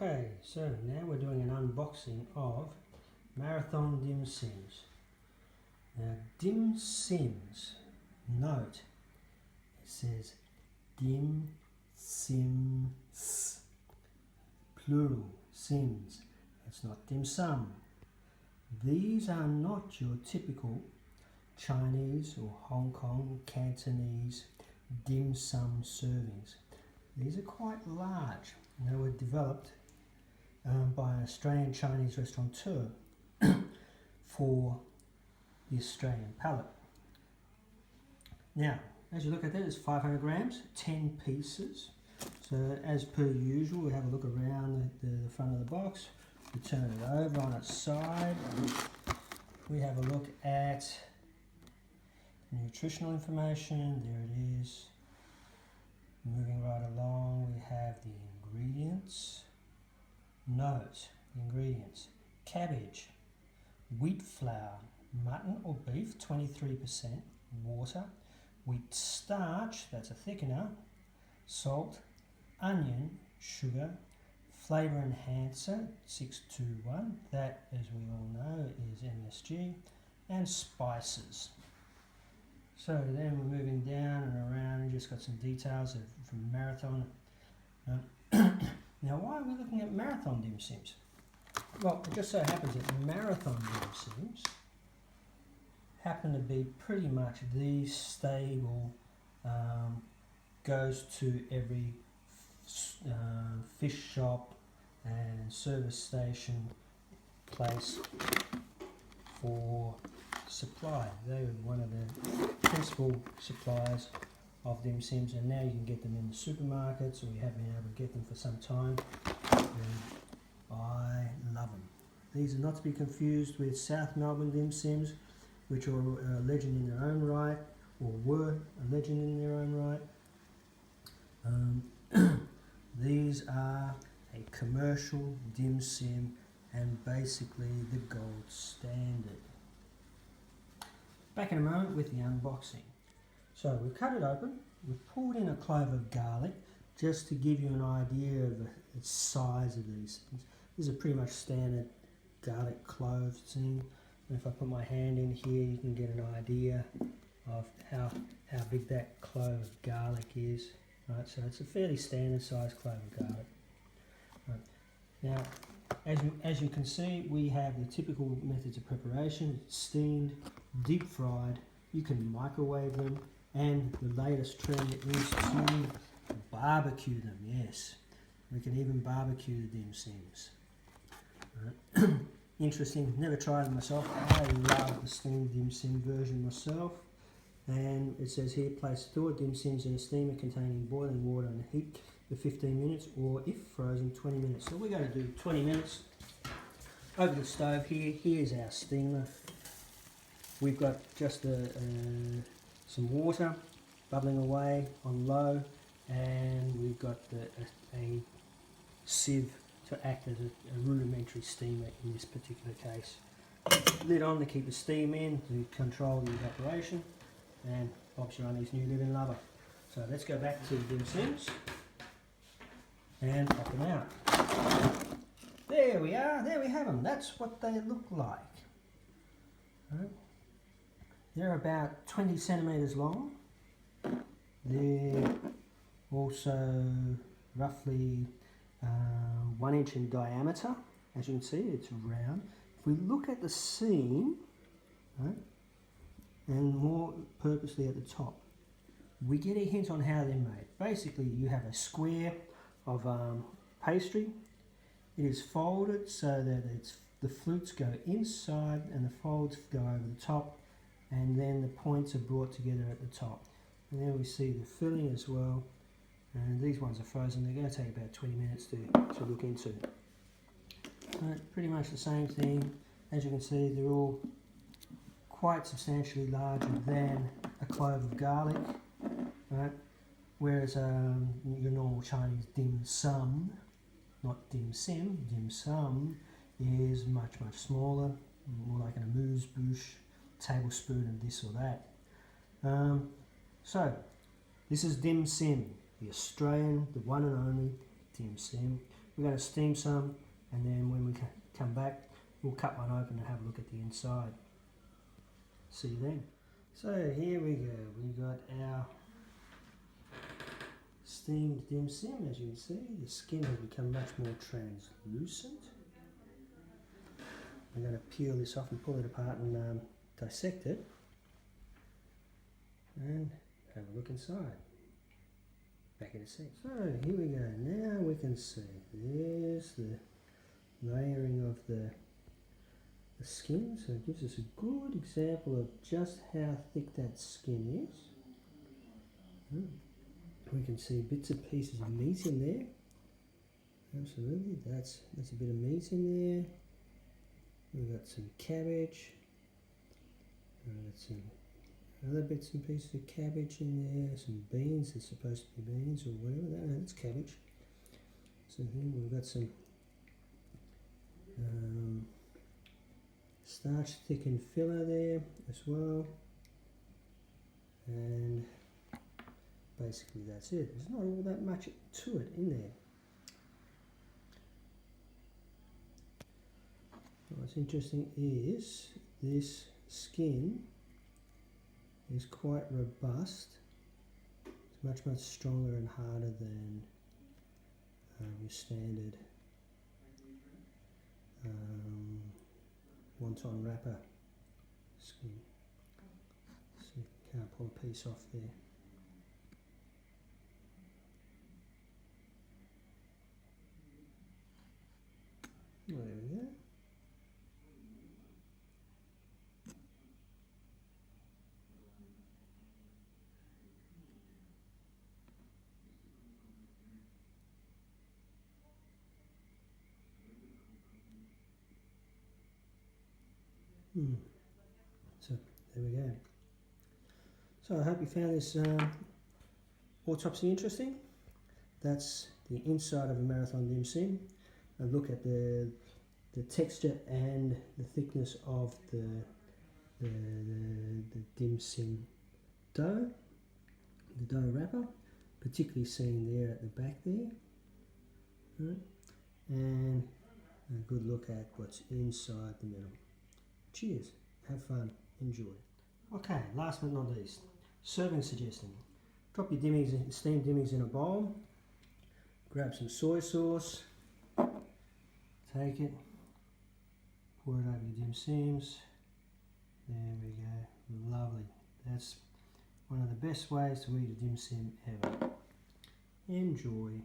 Okay, so now we're doing an unboxing of Marathon Dim Sims. Now, Dim Sims, note, it says Dim Sims, plural, Sims. It's not dim sum. These are not your typical Chinese or Hong Kong, Cantonese dim sum servings. These are quite large. They were developed by an Australian Chinese restaurateur for the Australian palate. Now, as you look at that, it's 500 grams, 10 pieces. So as per usual, we have a look around the front of the box. We turn it over on its side. We have a look at nutritional information. There it is. Moving right along, we have the ingredients. Note, the ingredients: cabbage, wheat flour, mutton or beef 23%, water, wheat starch, that's a thickener, salt, onion, sugar, flavour enhancer 621, that as we all know is MSG, and spices. So then we're moving down and around and just got some details from Marathon. Now, why are we looking at Marathon Dim Sims? Well, it just so happens that Marathon Dim Sims happen to be pretty much the stable, goes to every fish shop and service station place for supply. They were one of the principal suppliers of dim sims, and now you can get them in the supermarkets, or you have been able to get them for some time, and I love them. These are not to be confused with South Melbourne dim sims, which are a legend in their own right, or were a legend in their own right. These are a commercial dim sim and basically the gold standard. Back in a moment with the unboxing. So we've cut it open, we've pulled in a clove of garlic just to give you an idea of the size of these things. These are pretty much standard garlic cloves thing. And if I put my hand in here, you can get an idea of how big that clove of garlic is. Right, so it's a fairly standard sized clove of garlic. Right. Now, as you can see, we have the typical methods of preparation: steamed, deep fried. You can microwave them, and the latest trend is to barbecue them. Yes, we can even barbecue the dim sims. Right. Interesting. Never tried it myself. I love the steamed dim sim version myself. And it says here, place stored dim sims in a steamer containing boiling water and heat for 15 minutes, or if frozen, 20 minutes. So we're going to do 20 minutes over the stove here. Here's our steamer. We've got just some water bubbling away on low, and we've got a sieve to act as a rudimentary steamer in this particular case. Lid on to keep the steam in, to control the evaporation, and Bob's your Auntie's new living lover. So let's go back to the dim sims and pop them out. There we are, there we have them. That's what they look like. Right. They're about 20 centimetres long. They're also roughly 1 inch in diameter. As you can see, it's round. If we look at the seam, right, and more purposely at the top, we get a hint on how they're made. Basically, you have a square of pastry. It is folded so that the flutes go inside and the folds go over the top, and then the points are brought together at the top. And then we see the filling as well. And these ones are frozen. They're going to take about 20 minutes to look into. Pretty much the same thing. As you can see, they're all quite substantially larger than a clove of garlic, right? Whereas your normal Chinese dim sum, not dim sim, dim sum is much smaller, more like an amuse-bouche, tablespoon of this or that. So this is dim sim, the Australian, the one and only dim sim. we're going to steam some, and then when we come back, we'll cut one open and have a look at the inside. See you then. So here we go, we got our steamed dim sim. As you can see, the skin has become much more translucent. I'm going to peel this off and pull it apart and dissect it and have a look inside. Back in a sec. So here we go, now we can see there's the layering of the skin, so it gives us a good example of just how thick that skin is. We can see bits and pieces of meat in there. Absolutely, that's a bit of meat in there. We've got some cabbage. We've got some other bits and pieces of cabbage in there. Some beans, they're supposed to be beans or whatever. No, that's cabbage. So here we've got some starch thickened filler there as well. And basically that's it. There's not all that much to it in there. What's interesting is this skin is quite robust. It's much stronger and harder than your standard wonton wrapper skin. See, can't pull a piece off there. Well, there we go. So there we go. So I hope you found this autopsy interesting. That's the inside of a marathon dim sim. A look at the texture and the thickness of the dim sim dough, the dough wrapper, particularly seen there at the back there. Right. And a good look at what's inside the middle. Cheers, have fun, enjoy. Okay, last but not least, serving suggestion. Drop your steamed dimmies in a bowl, grab some soy sauce, take it, pour it over your dim sims. There we go, lovely. That's one of the best ways to eat a dim sim ever. Enjoy.